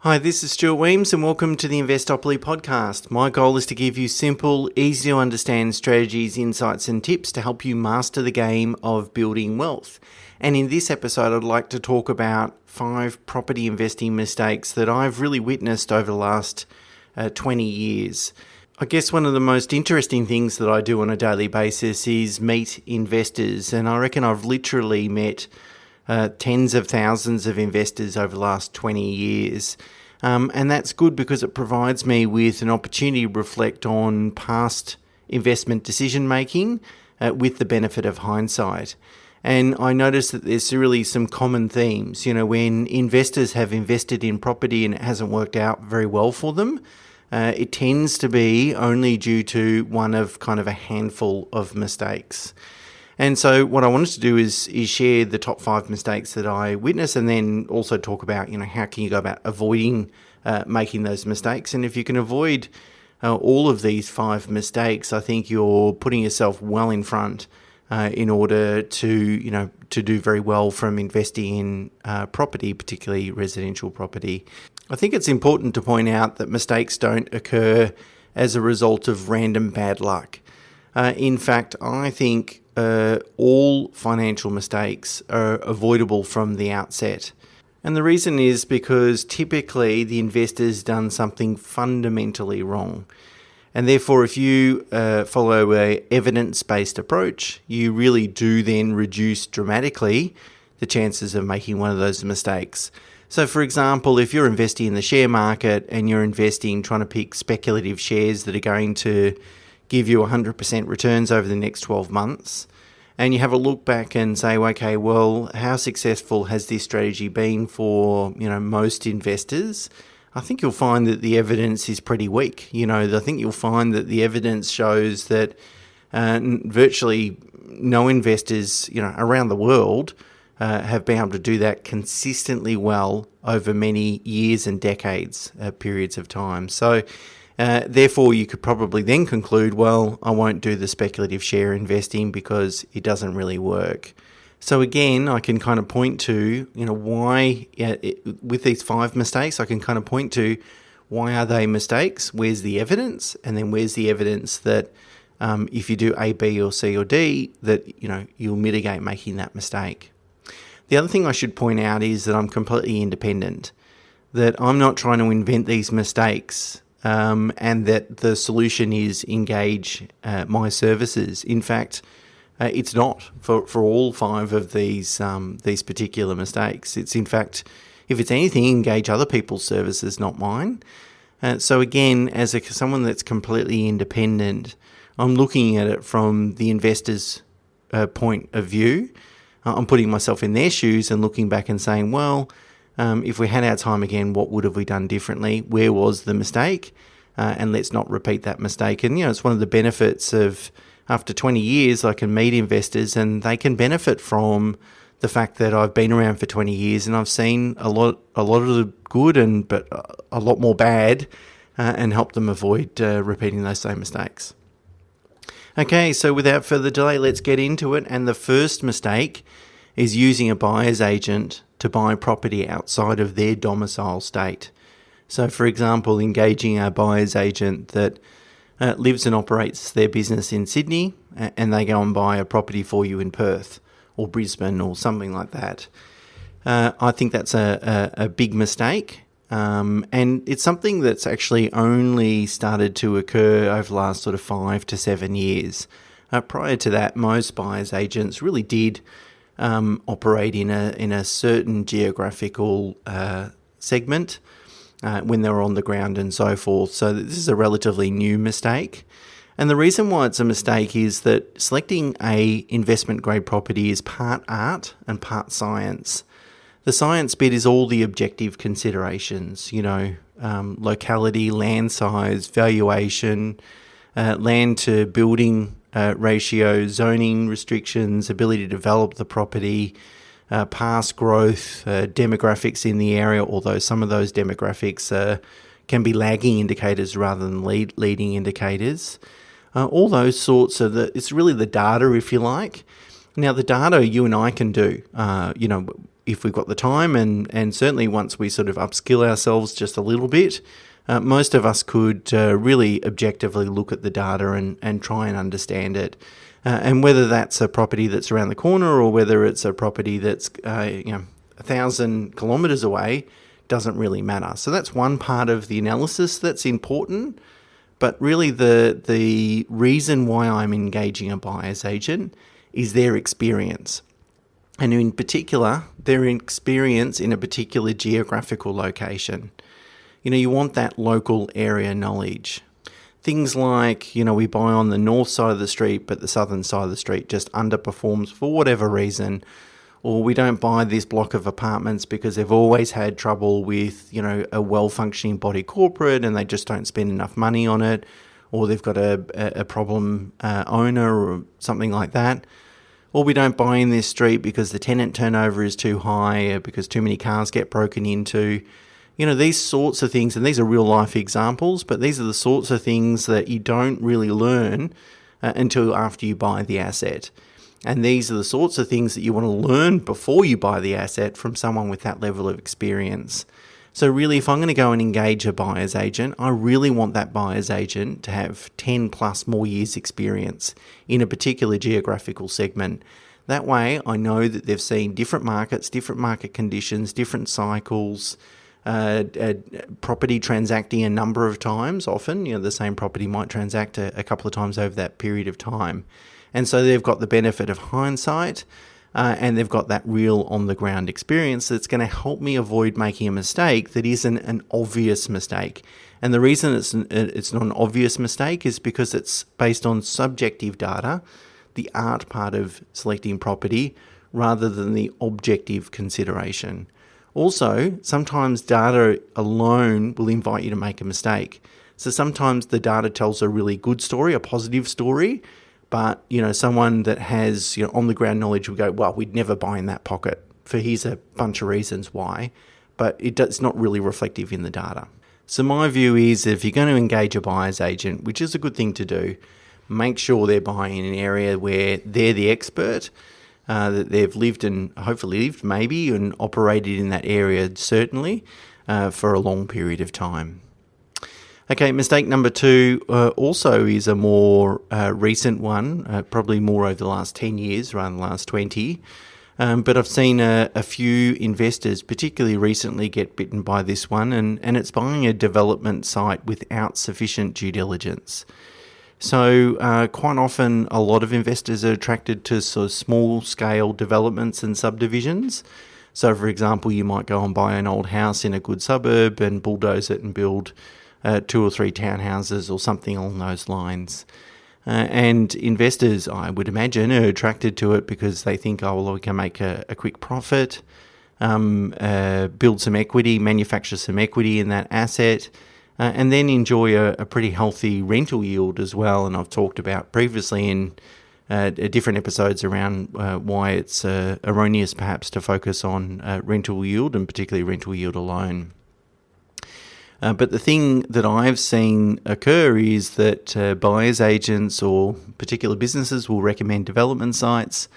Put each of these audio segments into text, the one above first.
Hi, this is Stuart Weems and welcome to the Investopoly podcast. My goal is to give you simple, easy to understand strategies, insights and tips to help you master the game of building wealth. And in this episode, I'd like to talk about 5 property investing mistakes that I've really witnessed over the last 20 years. I guess one of the most interesting things that I do on a daily basis is meet investors, and I reckon I've literally met tens of thousands of investors over the last 20 years. And that's good because it provides me with an opportunity to reflect on past investment decision making with the benefit of hindsight. And I notice that there's really some common themes. You know, when investors have invested in property and it hasn't worked out very well for them, it tends to be only due to one of kind of a handful of mistakes. And so what I wanted to do is share the top 5 mistakes that I witnessed, and then also talk about, how can you go about avoiding making those mistakes. And if you can avoid all of these 5 mistakes, I think you're putting yourself well in front in order to do very well from investing in property, particularly residential property. I think it's important to point out that mistakes don't occur as a result of random bad luck. In fact, I think all financial mistakes are avoidable from the outset. And the reason is because typically the investor's done something fundamentally wrong. And therefore, if you follow an evidence-based approach, you really do then reduce dramatically the chances of making one of those mistakes. So, for example, if you're investing in the share market and you're trying to pick speculative shares that are going to give you 100% returns over the next 12 months, and you have a look back and say, okay, well, how successful has this strategy been for, most investors? I think you'll find that the evidence is pretty weak. I think you'll find that the evidence shows that virtually no investors, around the world have been able to do that consistently well over many years and decades, periods of time. So, therefore, you could probably then conclude, well, I won't do the speculative share investing because it doesn't really work. So again, I can kind of point to, why, with these 5 mistakes, I can kind of point to why are they mistakes, where's the evidence, and then where's the evidence that if you do A, B, or C, or D, that, you'll mitigate making that mistake. The other thing I should point out is that I'm completely independent, that I'm not trying to invent these mistakes. And that the solution is engage my services. In fact, it's not for all 5 of these particular mistakes. It's in fact, if it's anything, engage other people's services, not mine. So again, as someone that's completely independent, I'm looking at it from the investor's point of view. I'm putting myself in their shoes and looking back and saying, well, if we had our time again, what would have we done differently? Where was the mistake? And let's not repeat that mistake. And, it's one of the benefits of after 20 years, I can meet investors and they can benefit from the fact that I've been around for 20 years and I've seen a lot of the good but a lot more bad and help them avoid repeating those same mistakes. Okay, so without further delay, let's get into it. And the first mistake is using a buyer's agent to buy property outside of their domicile state. So, for example, engaging a buyer's agent that lives and operates their business in Sydney and they go and buy a property for you in Perth or Brisbane or something like that. I think that's a big mistake. And it's something that's actually only started to occur over the last sort of 5 to 7 years. Prior to that, most buyer's agents really did operate in a certain geographical segment when they were on the ground and so forth. So this is a relatively new mistake. And the reason why it's a mistake is that selecting a investment grade property is part art and part science. The science bit is all the objective considerations, locality, land size, valuation, land to building ratio, zoning restrictions, ability to develop the property, past growth, demographics in the area, although some of those demographics can be lagging indicators rather than leading indicators. All those sorts of it's really the data, if you like. Now, the data you and I can do, if we've got the time, and certainly once we sort of upskill ourselves just a little bit, most of us could really objectively look at the data and try and understand it. And whether that's a property that's around the corner or whether it's a property that's 1,000 kilometres away doesn't really matter. So that's one part of the analysis that's important. But really the reason why I'm engaging a buyer's agent is their experience. And in particular, their experience in a particular geographical location. You want that local area knowledge. Things like, we buy on the north side of the street, but the southern side of the street just underperforms for whatever reason. Or we don't buy this block of apartments because they've always had trouble with, a well-functioning body corporate and they just don't spend enough money on it. Or they've got a problem owner or something like that. Or we don't buy in this street because the tenant turnover is too high, because too many cars get broken into. These sorts of things, and these are real life examples, but these are the sorts of things that you don't really learn until after you buy the asset. And these are the sorts of things that you want to learn before you buy the asset from someone with that level of experience. So really, if I'm going to go and engage a buyer's agent, I really want that buyer's agent to have 10 plus more years experience in a particular geographical segment. That way, I know that they've seen different markets, different market conditions, different cycles, property transacting a number of times. Often, the same property might transact a couple of times over that period of time. And so they've got the benefit of hindsight, and they've got that real on-the-ground experience that's going to help me avoid making a mistake that isn't an obvious mistake. And the reason it's not an obvious mistake is because it's based on subjective data, the art part of selecting property, rather than the objective consideration. Also, sometimes data alone will invite you to make a mistake. So sometimes the data tells a really good story, a positive story, but, someone that has, on-the-ground knowledge will go, well, we'd never buy in that pocket for here's a bunch of reasons why, but it's not really reflective in the data. So my view is if you're going to engage a buyer's agent, which is a good thing to do, make sure they're buying in an area where they're the expert, that they've lived and hopefully lived maybe and operated in that area certainly for a long period of time. Okay, mistake number 2 also is a more recent one, probably more over the last 10 years rather than the last 20. But I've seen a few investors, particularly recently, get bitten by this one, and it's buying a development site without sufficient due diligence. So quite often a lot of investors are attracted to sort of small-scale developments and subdivisions. So, for example, you might go and buy an old house in a good suburb and bulldoze it and build 2 or 3 townhouses or something along those lines. And investors, I would imagine, are attracted to it because they think, we can make a quick profit, build some equity, manufacture some equity in that asset, and then enjoy a pretty healthy rental yield as well. And I've talked about previously in different episodes around why it's erroneous perhaps to focus on rental yield, and particularly rental yield alone. But the thing that I've seen occur is that buyers agents or particular businesses will recommend development sites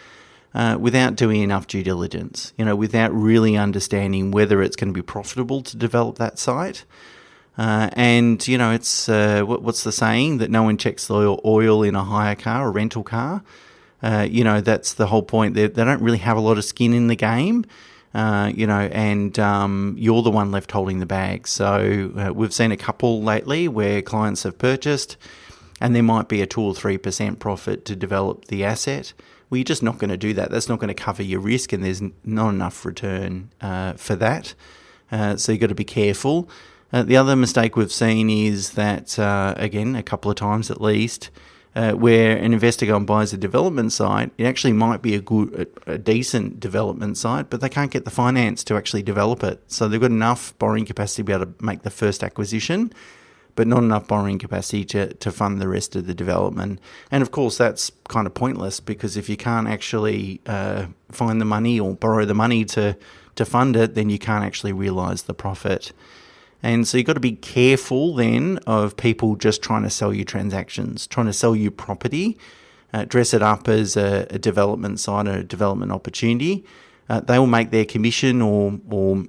without doing enough due diligence, without really understanding whether it's going to be profitable to develop that site. It's what's the saying, that no one checks the oil in a hire car or rental car. That's the whole point. They don't really have a lot of skin in the game. And you're the one left holding the bag. So we've seen a couple lately where clients have purchased and there might be a 2 or 3% profit to develop the asset. Well, you're just not going to do that. That's not going to cover your risk, and there's not enough return for that. So you've got to be careful. The other mistake we've seen is that, again, a couple of times at least, where an investor goes and buys a development site, it actually might be a decent development site, but they can't get the finance to actually develop it. So they've got enough borrowing capacity to be able to make the first acquisition, but not enough borrowing capacity to fund the rest of the development. And of course, that's kind of pointless, because if you can't actually find the money or borrow the money to fund it, then you can't actually realise the profit. And so you've got to be careful then of people just trying to sell you transactions, trying to sell you property, dress it up as a development site or a development opportunity, they will make their commission or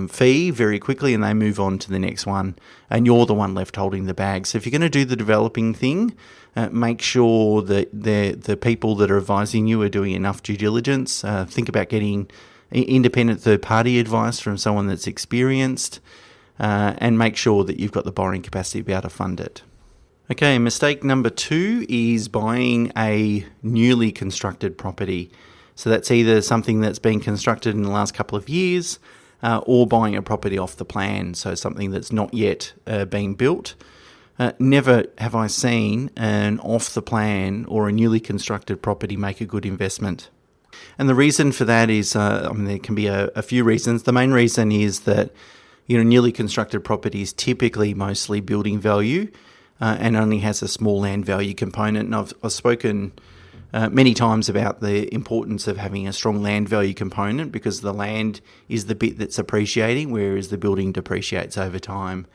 fee very quickly, and they move on to the next one, and you're the one left holding the bag. So if you're going to do the developing thing, make sure that the people that are advising you are doing enough due diligence. Think about getting independent third-party advice from someone that's experienced, and make sure that you've got the borrowing capacity to be able to fund it. Okay, mistake number 2 is buying a newly constructed property. So that's either something that's been constructed in the last couple of years, or buying a property off the plan, so something that's not yet been built. Never have I seen an off-the-plan or a newly constructed property make a good investment. And the reason for that is, there can be a few reasons. The main reason is that newly constructed property is typically mostly building value, and only has a small land value component. And I've spoken many times about the importance of having a strong land value component, because the land is the bit that's appreciating, whereas the building depreciates over time.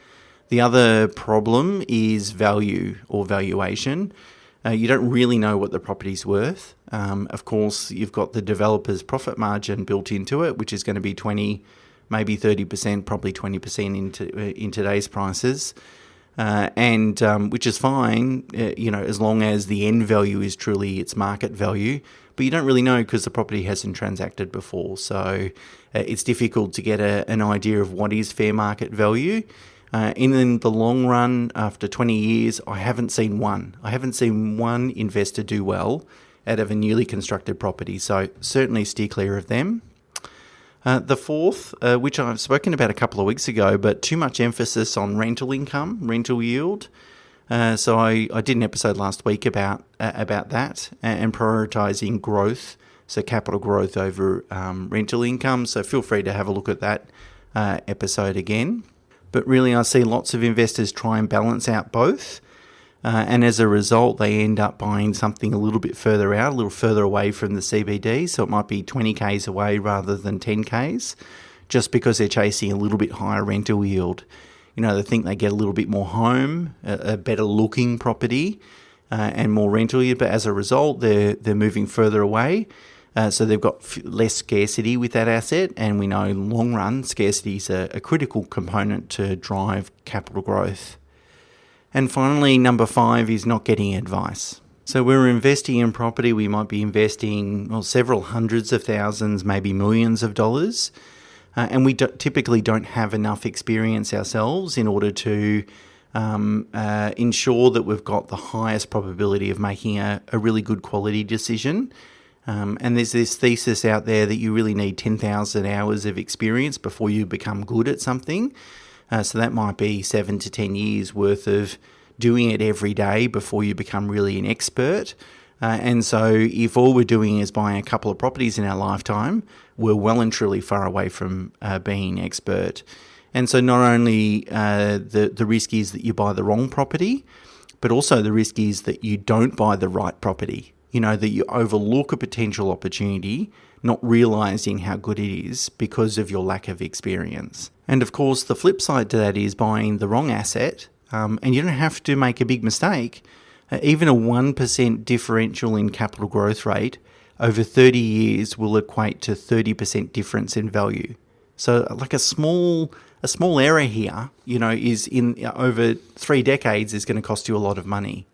The other problem is value or valuation. You don't really know what the property's worth. Of course, you've got the developer's profit margin built into it, which is going to be 20, maybe 30%, probably 20% in today's prices. Which is fine, as long as the end value is truly its market value. But you don't really know because the property hasn't transacted before. So it's difficult to get an idea of what is fair market value. In the long run, after 20 years, I haven't seen one. I haven't seen one investor do well out of a newly constructed property. So certainly steer clear of them. The fourth, which I've spoken about a couple of weeks ago, but too much emphasis on rental income, rental yield. So I did an episode last week about that and prioritising growth, so capital growth over rental income. So feel free to have a look at that episode again. But really, I see lots of investors try and balance out both. And as a result, they end up buying something a little bit further out, a little further away from the CBD. So it might be 20 Ks away rather than 10 Ks, just because they're chasing a little bit higher rental yield. They think they get a little bit more home, a better looking property, and more rental yield. But as a result, they're moving further away. So they've got less scarcity with that asset. And we know in the long run, scarcity is a critical component to drive capital growth. And finally, number 5 is not getting advice. So we're investing in property. We might be investing several hundreds of thousands, maybe millions of dollars. And we typically don't have enough experience ourselves in order to ensure that we've got the highest probability of making a really good quality decision. And there's this thesis out there that you really need 10,000 hours of experience before you become good at something. So that might be 7 to 10 years worth of doing it every day before you become really an expert. And so if all we're doing is buying a couple of properties in our lifetime, we're well and truly far away from being expert. And so not only the risk is that you buy the wrong property, but also the risk is that you don't buy the right property. That you overlook a potential opportunity, not realising how good it is because of your lack of experience. And of course, the flip side to that is buying the wrong asset, and you don't have to make a big mistake. Even a 1% differential in capital growth rate over 30 years will equate to 30% difference in value. So like a small error here, is in over 3 decades is going to cost you a lot of money.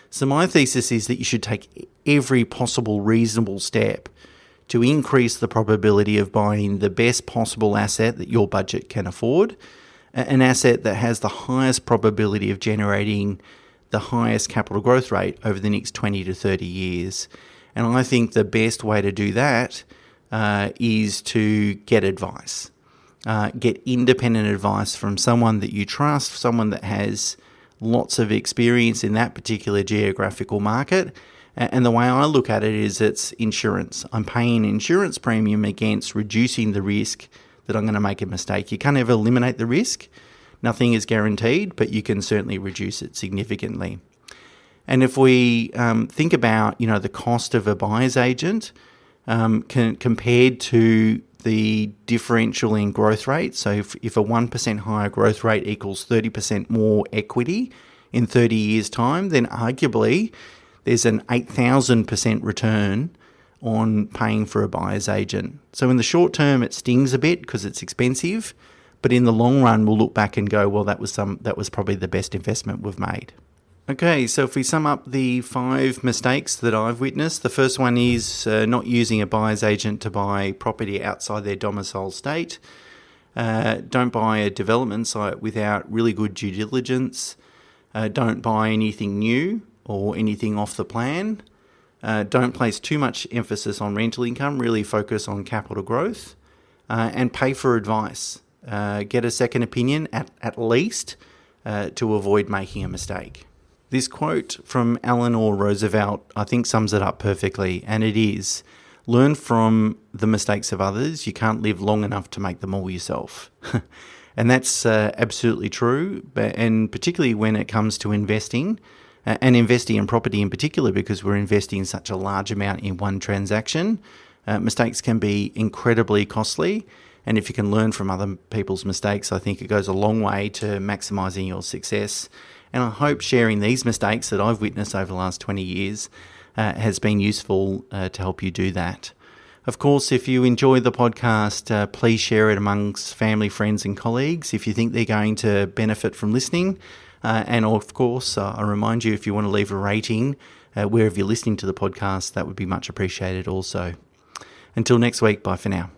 So my thesis is that you should take every possible reasonable step to increase the probability of buying the best possible asset that your budget can afford, an asset that has the highest probability of generating the highest capital growth rate over the next 20 to 30 years. And I think the best way to do that is to get advice. Get independent advice from someone that you trust, someone that has lots of experience in that particular geographical market. And the way I look at it is it's insurance. I'm paying an insurance premium against reducing the risk that I'm going to make a mistake. You can't ever eliminate the risk. Nothing is guaranteed, but you can certainly reduce it significantly. And if we think about, the cost of a buyer's agent compared to the differential in growth rate, so if a 1% higher growth rate equals 30% more equity in 30 years' time, then arguably there's an 8,000% return on paying for a buyer's agent. So in the short term, it stings a bit because it's expensive, but in the long run, we'll look back and go, well, that was probably the best investment we've made. Okay, so if we sum up the 5 mistakes that I've witnessed, the first one is not using a buyer's agent to buy property outside their domicile state. Don't buy a development site without really good due diligence. Don't buy anything new or anything off the plan. Don't place too much emphasis on rental income, really focus on capital growth. And pay for advice. Get a second opinion at least to avoid making a mistake. This quote from Eleanor Roosevelt, I think, sums it up perfectly, and it is, learn from the mistakes of others. You can't live long enough to make them all yourself. And that's absolutely true, and particularly when it comes to investing, and investing in property in particular, because we're investing such a large amount in one transaction. Mistakes can be incredibly costly, and if you can learn from other people's mistakes, I think it goes a long way to maximising your success. And I hope sharing these mistakes that I've witnessed over the last 20 years has been useful to help you do that. Of course, if you enjoy the podcast, please share it amongst family, friends and colleagues if you think they're going to benefit from listening. And of course, I remind you, if you want to leave a rating wherever you're listening to the podcast, that would be much appreciated also. Until next week, bye for now.